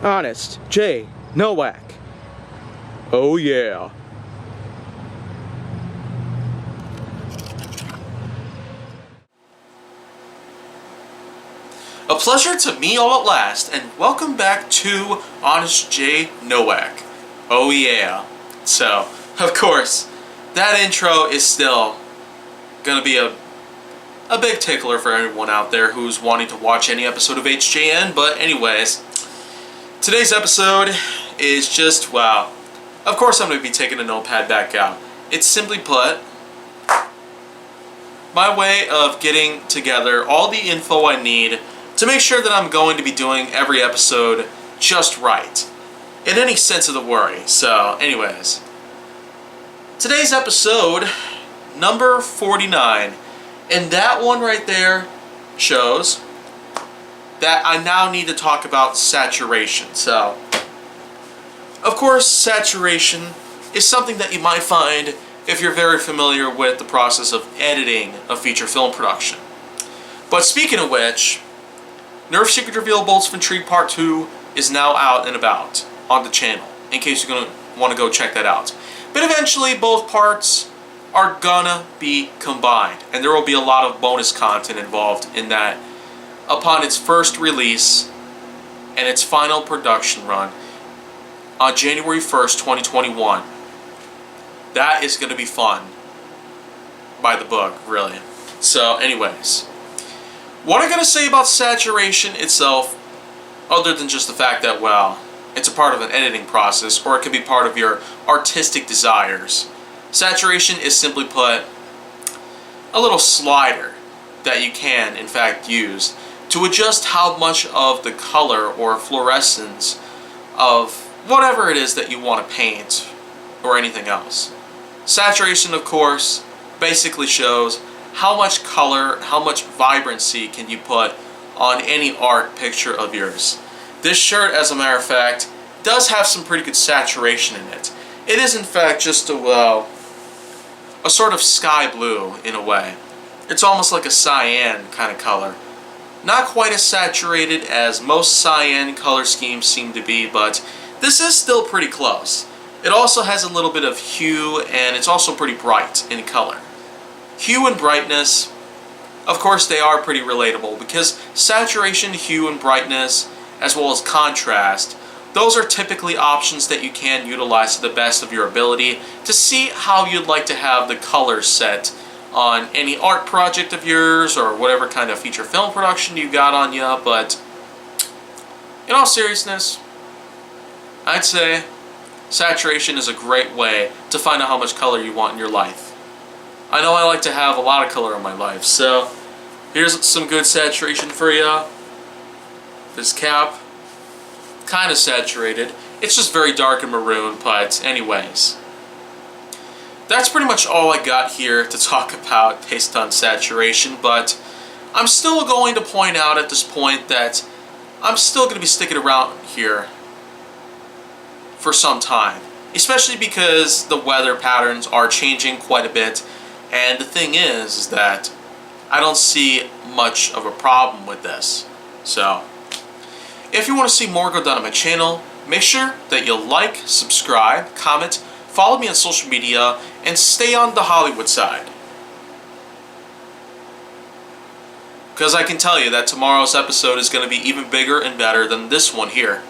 Honest J. Nowak. Oh yeah. A pleasure to meet all at last, and welcome back to Honest J. Nowak. Oh yeah. So, of course, that intro is still gonna be a big tickler for everyone out there who's wanting to watch any episode of HJN, but anyways, today's episode is just, wow. Of course I'm gonna be taking a notepad back out. It's simply put, my way of getting together all the info I need to make sure that I'm going to be doing every episode just right, in any sense of the word. So, anyways, today's episode, number 49, and that one right there shows that I now need to talk about saturation. So, of course, saturation is something that you might find if you're very familiar with the process of editing a feature film production. But speaking of which, Nerf Secret Reveal Bolts of Intrigue Part 2 is now out and about on the channel, in case you're going to want to go check that out. But eventually, both parts are gonna be combined, and there will be a lot of bonus content involved in that upon its first release and its final production run on January 1st, 2021. That is going to be fun. By the book, really. So, anyways, what I'm going to say about saturation itself, other than just the fact that, well, it's a part of an editing process, or it can be part of your artistic desires. Saturation is simply put a little slider that you can, in fact, use to adjust how much of the color or fluorescence of whatever it is that you want to paint or anything else. Saturation, of course, basically shows how much color, how much vibrancy can you put on any art picture of yours. This shirt, as a matter of fact, does have some pretty good saturation in it. It is, in fact, just a sort of sky blue in a way. It's almost like a cyan kind of color. Not quite as saturated as most cyan color schemes seem to be, but this is still pretty close. It also has a little bit of hue, and it's also pretty bright in color. Hue and brightness, of course, they are pretty relatable, because saturation, hue, and brightness, as well as contrast, those are typically options that you can utilize to the best of your ability to see how you'd like to have the colors set on any art project of yours or whatever kind of feature film production you got on ya. But in all seriousness, I'd say saturation is a great way to find out how much color you want in your life. I know I like to have a lot of color in my life, so here's some good saturation for you. This cap, kind of saturated. It's just very dark and maroon, but anyways. That's pretty much all I got here to talk about based on saturation, but I'm still going to point out at this point that I'm still going to be sticking around here for some time, especially because the weather patterns are changing quite a bit, and the thing is that I don't see much of a problem with this. So, if you want to see more go down on my channel, make sure that you like, subscribe, comment, follow me on social media, and stay on the Hollywood side. Because I can tell you that tomorrow's episode is going to be even bigger and better than this one here.